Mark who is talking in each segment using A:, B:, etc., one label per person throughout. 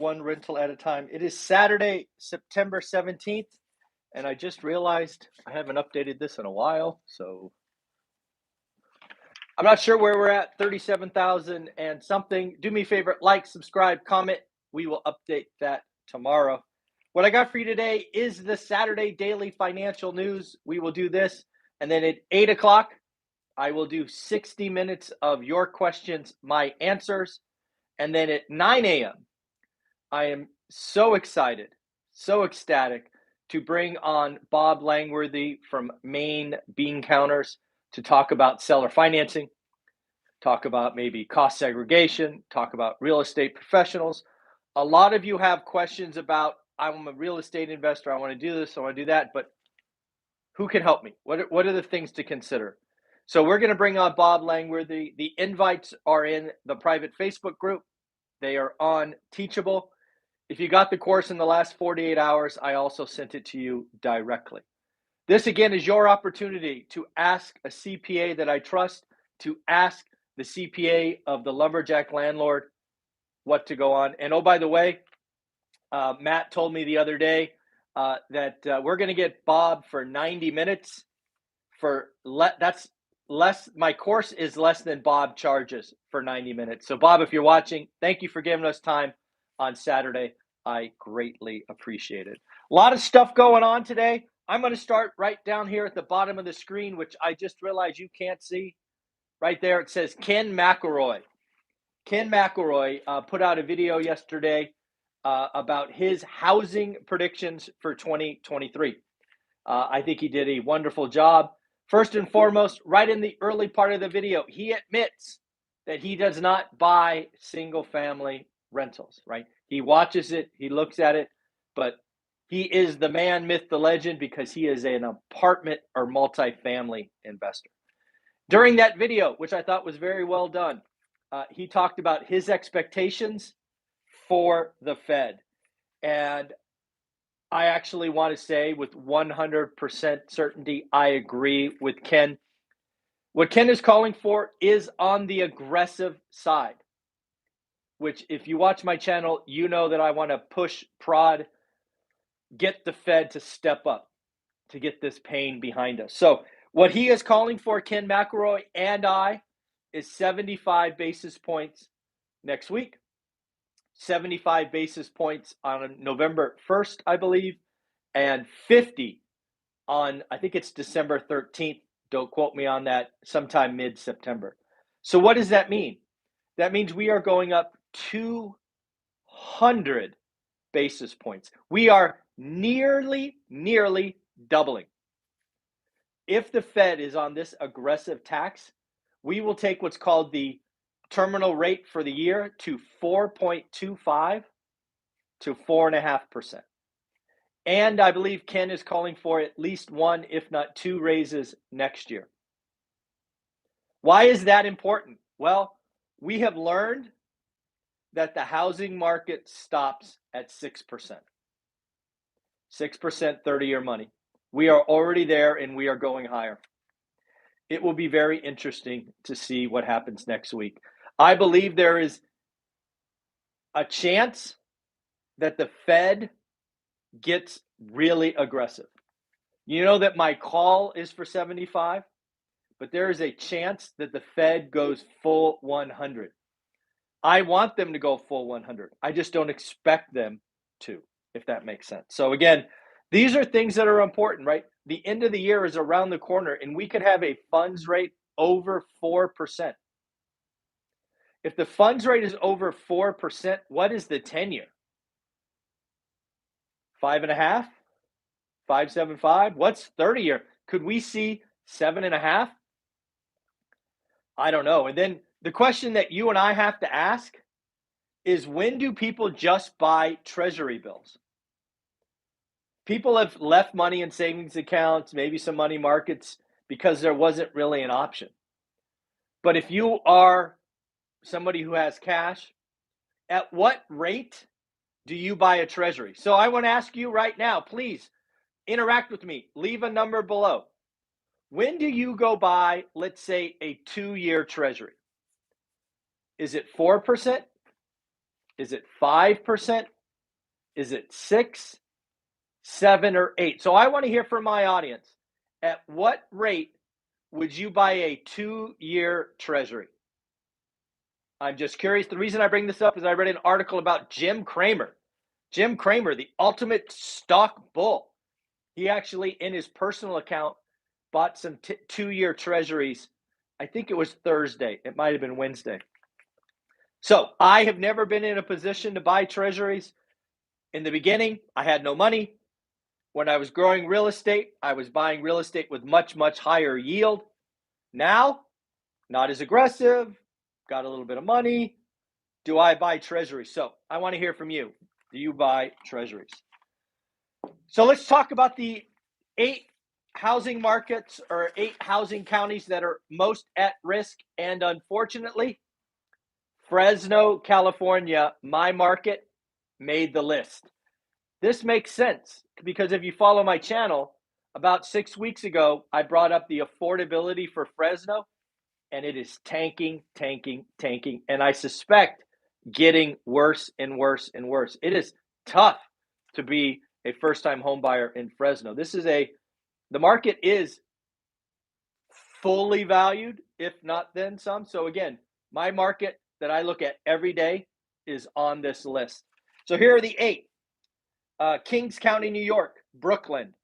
A: one rental at a time. It is Saturday, September 17th, and I just realized I haven't updated this in a while, so I'm not sure where we're at, 37,000 and something. Do me a favor, like, subscribe, comment. We will update that tomorrow. What I got for you today is the Saturday Daily Financial News. We will do this, and then at 8 o'clock, I will do 60 minutes of your questions, my answers, and then at 9 a.m., I am so excited, so ecstatic to bring on Bob Langworthy from Maine Bean Counters to talk about seller financing, talk about maybe cost segregation, talk about real estate professionals. A lot of you have questions about, I'm a real estate investor, I want to do this, I want to do that, but who can help me? What are the things to consider? So we're going to bring on Bob Langworthy. The invites are in the private Facebook group. They are on Teachable. If you got the course in the last 48 hours, I also sent it to you directly. This, again, is your opportunity to ask a CPA that I trust, to ask the CPA of the lumberjack landlord what to go on. And oh, by the way, Matt told me the other day that we're going to get Bob for 90 minutes. That's less. My course is less than Bob charges for 90 minutes. So, Bob, if you're watching, thank you for giving us time on Saturday. I greatly appreciate it. A lot of stuff going on today. I'm going to start right down here at the bottom of the screen, which I just realized you can't see. Right there, it says Ken McElroy. Ken McElroy put out a video yesterday about his housing predictions for 2023. I think he did a wonderful job. First and foremost, right in the early part of the video, he admits that he does not buy single-family rentals, right? He watches it, he looks at it, but he is the man, myth, the legend, because he is an apartment or multifamily investor. During that video, which I thought was very well done, he talked about his expectations for the Fed. And I actually want to say with 100% certainty, I agree with Ken. What Ken is calling for is on the aggressive side, which if you watch my channel, you know that I want to push, prod, get the Fed to step up to get this pain behind us. So what he is calling for, Ken McElroy and I, is 75 basis points next week, 75 basis points on November 1st, I believe, and 50 on, I think it's December 13th. Don't quote me on that, sometime mid-September. So what does that mean? That means we are going up 200 basis points. We are nearly doubling. If the Fed is on this aggressive tax, we will take what's called the terminal rate for the year to 4.25 to 4.5%. And I believe Ken is calling for at least one, if not two, raises next year. Why is that important? Well, we have learned that the housing market stops at 6%. 6% 30-year money. We are already there and we are going higher. It will be very interesting to see what happens next week. I believe there is a chance that the Fed gets really aggressive. You know that my call is for 75, but there is a chance that the Fed goes full 100. I want them to go full 100. I just don't expect them to, if that makes sense. So again, these are things that are important, right? The end of the year is around the corner, and we could have a funds rate over 4%. If the funds rate is over 4%, what is the 10-year? 5.5? 5.75? What's 30-year? Could we see 7.5? I don't know. And then the question that you and I have to ask is, when do people just buy treasury bills? People have left money in savings accounts, maybe some money markets, because there wasn't really an option. But if you are somebody who has cash, at what rate do you buy a treasury? So I want to ask you right now, please interact with me. Leave a number below. When do you go buy, let's say, a 2-year treasury? Is it 4%? Is it 5%? Is it 6, 7, or 8? So I want to hear from my audience. At what rate would you buy a 2-year treasury? I'm just curious. The reason I bring this up is I read an article about Jim Cramer. Jim Cramer, the ultimate stock bull. He actually, in his personal account, bought some 2-year treasuries. I think it was Thursday. It might have been Wednesday. So I have never been in a position to buy treasuries. In the beginning, I had no money. When I was growing real estate, I was buying real estate with much, much higher yield. Now, not as aggressive, got a little bit of money. Do I buy treasuries? So I want to hear from you. Do you buy treasuries? So let's talk about the 8 housing markets or 8 housing counties that are most at risk. And unfortunately, Fresno, California, my market, made the list. This makes sense because if you follow my channel, about 6 weeks ago, I brought up the affordability for Fresno, and it is tanking, tanking, tanking. And I suspect getting worse and worse and worse. It is tough to be a first-time home buyer in Fresno. The market is fully valued, if not then some. So again, my market that I look at every day is on this list. So here are the 8. Kings County, New York, Brooklyn,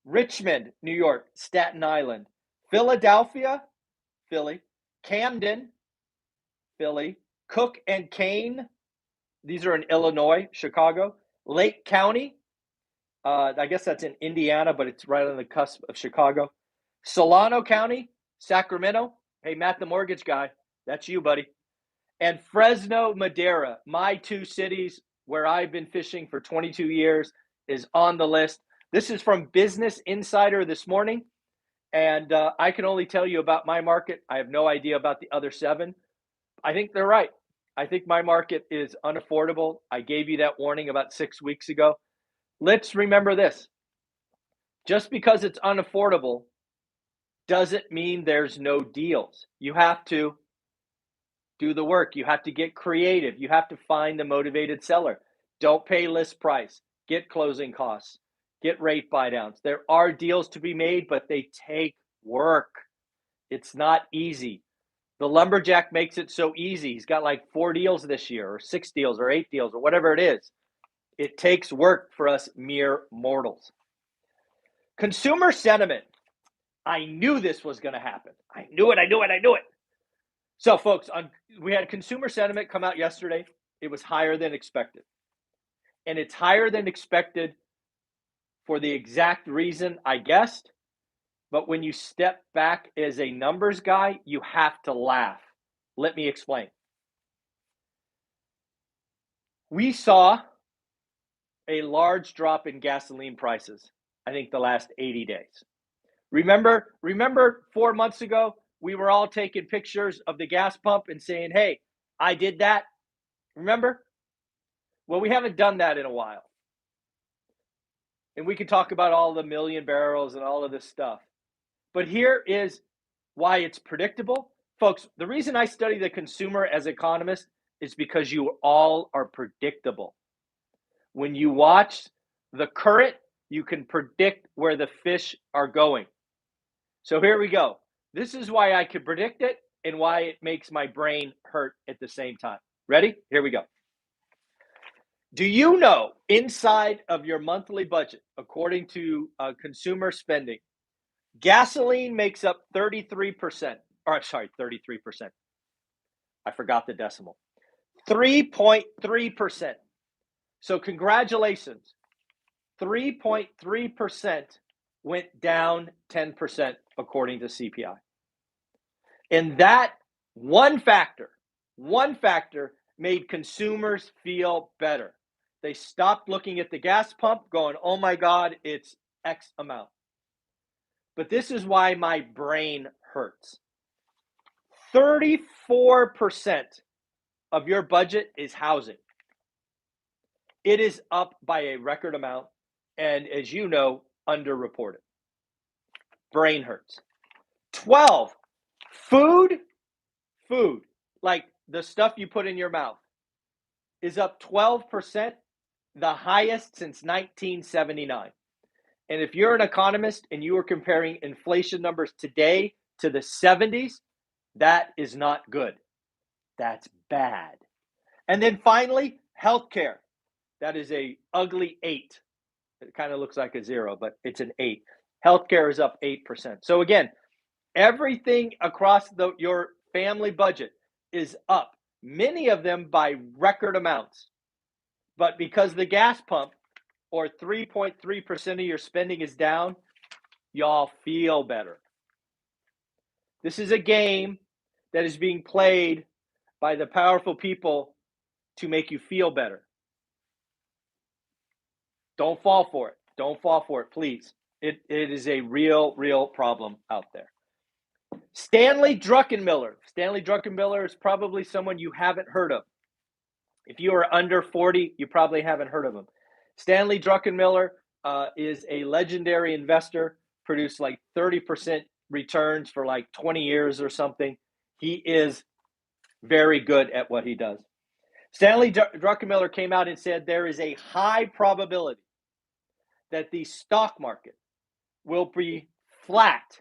A: Richmond, New York, Staten Island, Philadelphia, Philly, Camden, Philly, Cook and Kane, these are in Illinois, Chicago, Lake County, I guess that's in Indiana, but it's right on the cusp of Chicago, Solano County, Sacramento, hey, Matt the mortgage guy, that's you, buddy, and Fresno, Madera, my 2 cities where I've been fishing for 22 years, is on the list. This is from Business Insider this morning, and I can only tell you about my market. I have no idea about the other 7. I think they're right. I think my market is unaffordable. I gave you that warning about 6 weeks ago. Let's remember this. Just because it's unaffordable doesn't mean there's no deals. You have to do the work. You have to get creative. You have to find the motivated seller. Don't pay list price. Get closing costs. Get rate buy downs. There are deals to be made, but they take work. It's not easy. The lumberjack makes it so easy. He's got like 4 deals this year, or 6 deals, or 8 deals, or whatever it is. It takes work for us mere mortals. Consumer sentiment. I knew this was going to happen. I knew it. So, folks, we had consumer sentiment come out yesterday. It was higher than expected. And it's higher than expected for the exact reason I guessed. But when you step back as a numbers guy, you have to laugh. Let me explain. We saw a large drop in gasoline prices, I think the last 80 days. Remember 4 months ago, we were all taking pictures of the gas pump and saying, hey, I did that. Remember? Well, we haven't done that in a while. And we can talk about all the million barrels and all of this stuff. But here is why it's predictable. Folks, the reason I study the consumer as economist is because you all are predictable. When you watch the current, you can predict where the fish are going. So here we go. This is why I can predict it and why it makes my brain hurt at the same time. Ready? Here we go. Do you know inside of your monthly budget, according to consumer spending, gasoline makes up 33%. Or sorry, 33%. I forgot the decimal. 3.3%. So congratulations. 3.3% went down 10% according to CPI. And that one factor made consumers feel better. They stopped looking at the gas pump going, oh my God, it's X amount. But this is why my brain hurts. 34% of your budget is housing. It is up by a record amount, and as you know, underreported. Brain hurts. 12, food, like the stuff you put in your mouth. is up 12%, the highest since 1979. And if you're an economist and you are comparing inflation numbers today to the 70s, that is not good. That's bad. And then finally, healthcare. That is a ugly 8. It kind of looks like a 0, but it's an 8. Healthcare is up 8%. So again, everything across your family budget is up, many of them by record amounts. But because the gas pump or 3.3% of your spending is down, y'all feel better. This is a game that is being played by the powerful people to make you feel better. Don't fall for it. Don't fall for it, please. It is a real problem out there. Stanley Druckenmiller. Stanley Druckenmiller is probably someone you haven't heard of. If you are under 40, you probably haven't heard of him. Stanley Druckenmiller is a legendary investor, produced like 30% returns for like 20 years or something. He is very good at what he does. Stanley Druckenmiller came out and said there is a high probability that the stock market will be flat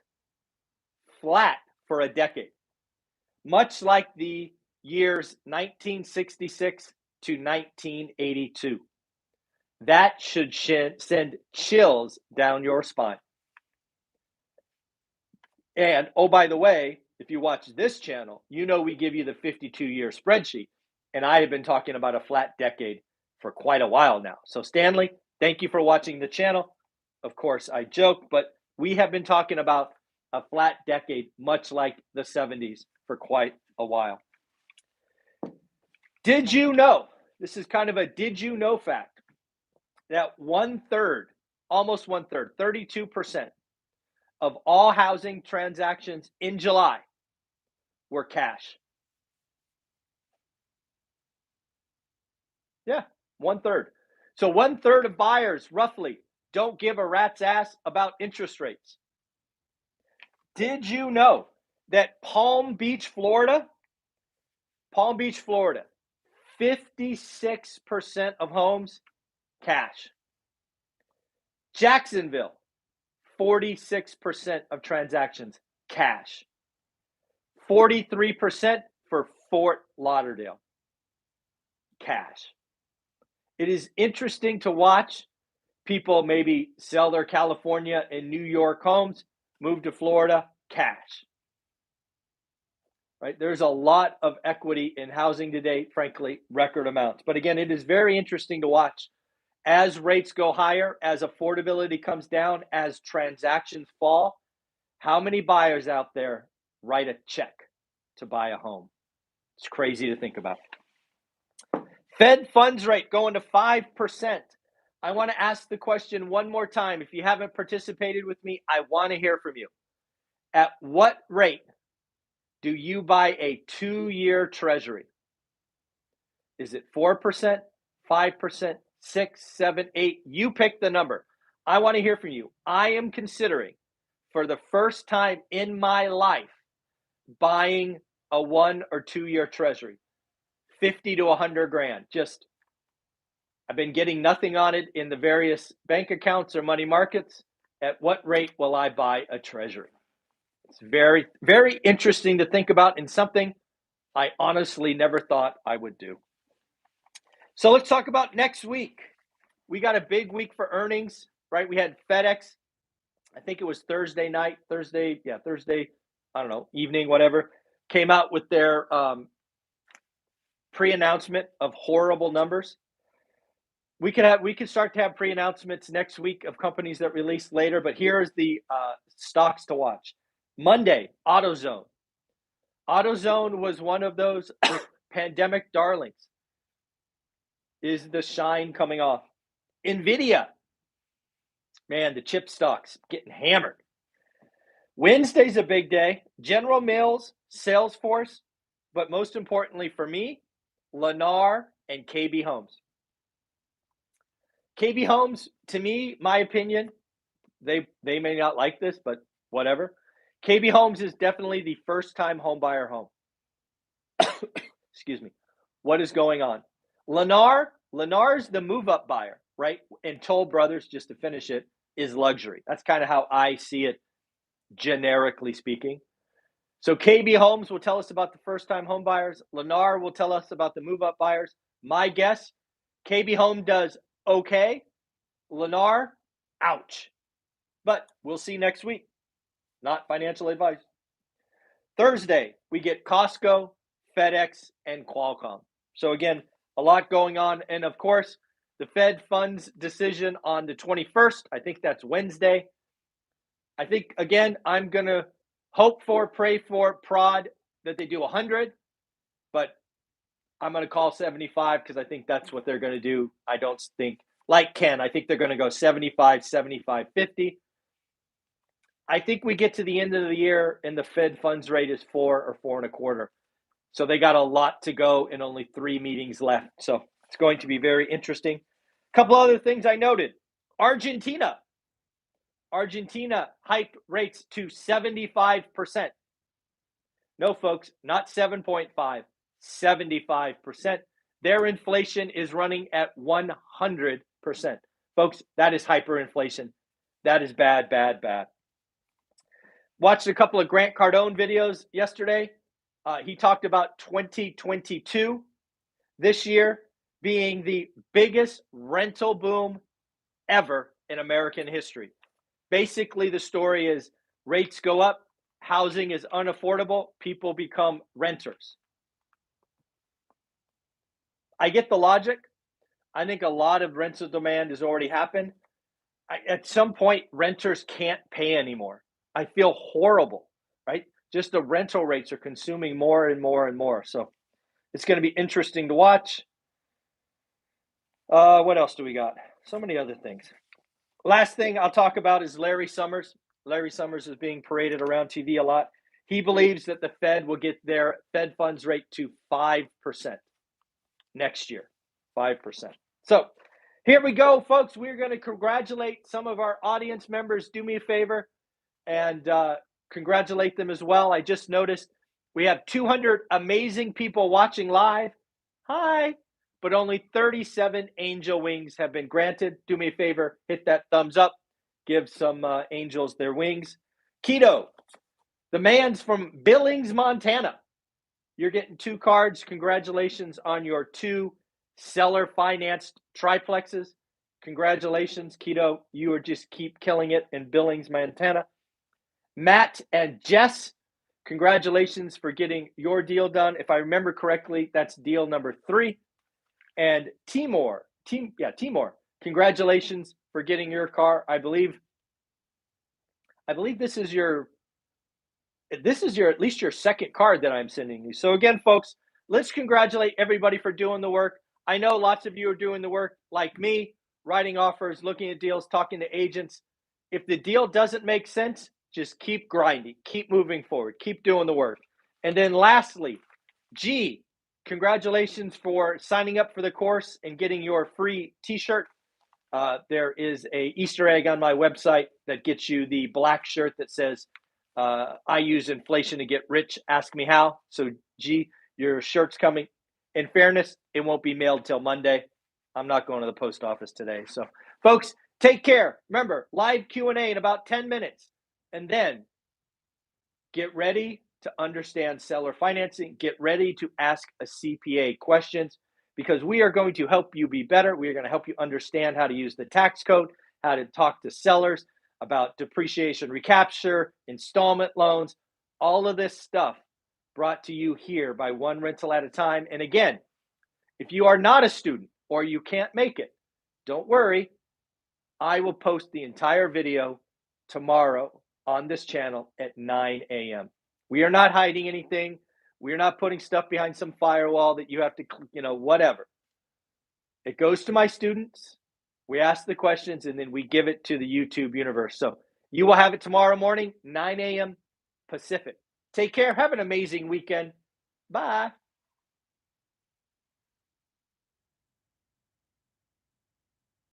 A: for a decade, much like the years 1966 to 1982. That should send chills down your spine. And, oh, by the way, if you watch this channel, you know we give you the 52-year spreadsheet. And I have been talking about a flat decade for quite a while now. So, Stanley, thank you for watching the channel. Of course, I joke, but we have been talking about a flat decade, much like the 70s, for quite a while. Did you know, this is kind of a did you know fact, that almost one third, 32% of all housing transactions in July were cash? Yeah, one third. So one third of buyers, roughly, don't give a rat's ass about interest rates. Did you know that Palm Beach, Florida, 56% of homes, cash. Jacksonville, 46% of transactions, cash. 43% for Fort Lauderdale, cash. It is interesting to watch people maybe sell their California and New York homes, move to Florida, cash. Right? There's a lot of equity in housing today, frankly, record amounts. But again, it is very interesting to watch as rates go higher, as affordability comes down, as transactions fall. How many buyers out there write a check to buy a home? It's crazy to think about. Fed funds rate going to 5%. I want to ask the question one more time. If you haven't participated with me, I want to hear from you. At what rate do you buy a 2-year treasury? Is it 4%, 5%, 6, 7, 8? You pick the number. I want to hear from you. I am considering, for the first time in my life, buying a 1 or 2-year treasury. 50 to 100 grand. Just, I've been getting nothing on it in the various bank accounts or money markets. At what rate will I buy a treasury? It's very, very interesting to think about, and something I honestly never thought I would do. So let's talk about next week. We got a big week for earnings, right? We had FedEx, I think it was Thursday, I don't know, evening, whatever, came out with their pre-announcement of horrible numbers. We could start to have pre-announcements next week of companies that release later, but here's the stocks to watch. Monday, AutoZone. AutoZone was one of those pandemic darlings. Is the shine coming off? NVIDIA. Man, the chip stocks getting hammered. Wednesday's a big day. General Mills, Salesforce, but most importantly for me, Lennar and KB Homes. KB Homes, to me, my opinion, they may not like this, but whatever. KB Homes is definitely the first-time home buyer home. Excuse me. What is going on? Lennar's the move-up buyer, right? And Toll Brothers, just to finish it, is luxury. That's kind of how I see it, generically speaking. So KB Homes will tell us about the first-time home buyers. Lennar will tell us about the move-up buyers. My guess, KB Home does okay. Lennar, ouch. But we'll see next week. Not financial advice. Thursday, we get Costco, FedEx, and Qualcomm. So again, a lot going on. And of course, the Fed funds decision on the 21st. I think that's Wednesday. I think, again, I'm going to hope for, pray for, prod that they do 100. But I'm going to call 75 because I think that's what they're going to do. I don't think, like Ken, I think they're going to go 75, 75, 50. I think we get to the end of the year and the Fed funds rate is 4 or 4.25. So they got a lot to go and only 3 meetings left. So it's going to be very interesting. A couple other things I noted. Argentina hiked rates to 75%. No, folks, not 7.5, 75%. Their inflation is running at 100%. Folks, that is hyperinflation. That is bad, bad, bad. Watched a couple of Grant Cardone videos yesterday. He talked about 2022, this year, being the biggest rental boom ever in American history. Basically, the story is rates go up, housing is unaffordable, people become renters. I get the logic. I think a lot of rental demand has already happened. At some point, renters can't pay anymore. I feel horrible, right? Just the rental rates are consuming more and more and more. So it's going to be interesting to watch. What else do we got? So many other things. Last thing I'll talk about is Larry Summers. Larry Summers is being paraded around TV a lot. He believes that the Fed will get their Fed funds rate to 5% next year. 5%. So here we go, folks. We're going to congratulate some of our audience members. Do me a favor and congratulate them as well. I just noticed we have 200 amazing people watching live. Hi. But only 37 angel wings have been granted. Do me a favor, hit that thumbs up. Give some angels their wings. Keto, the man's from Billings, Montana. You're getting 2 cards. Congratulations on your 2 seller financed triplexes. Congratulations, Keto. You are just keep killing it in Billings, Montana. Matt and Jess, congratulations for getting your deal done. If I remember correctly, that's deal number 3. And Timor, congratulations for getting your car. I believe this is your at least your second card that I'm sending you. So again, folks, let's congratulate everybody for doing the work. I know lots of you are doing the work like me, writing offers, looking at deals, talking to agents. If the deal doesn't make sense, just keep grinding, keep moving forward, keep doing the work. And then lastly, G, congratulations for signing up for the course and getting your free t-shirt. There is a Easter egg on my website that gets you the black shirt that says, I use inflation to get rich, ask me how. So G, your shirt's coming. In fairness, it won't be mailed till Monday. I'm not going to the post office today. So folks, take care. Remember, live Q&A in about 10 minutes. And then get ready to understand seller financing. Get ready to ask a CPA questions because we are going to help you be better. We are going to help you understand how to use the tax code, how to talk to sellers about depreciation recapture, installment loans, all of this stuff brought to you here by One Rental at a Time. And again, if you are not a student or you can't make it, don't worry. I will post the entire video tomorrow on this channel at 9 a.m. We are not hiding anything. We are not putting stuff behind some firewall that you have to, whatever. It goes to my students. We ask the questions, and then we give it to the YouTube universe. So you will have it tomorrow morning, 9 a.m. Pacific. Take care. Have an amazing weekend. Bye.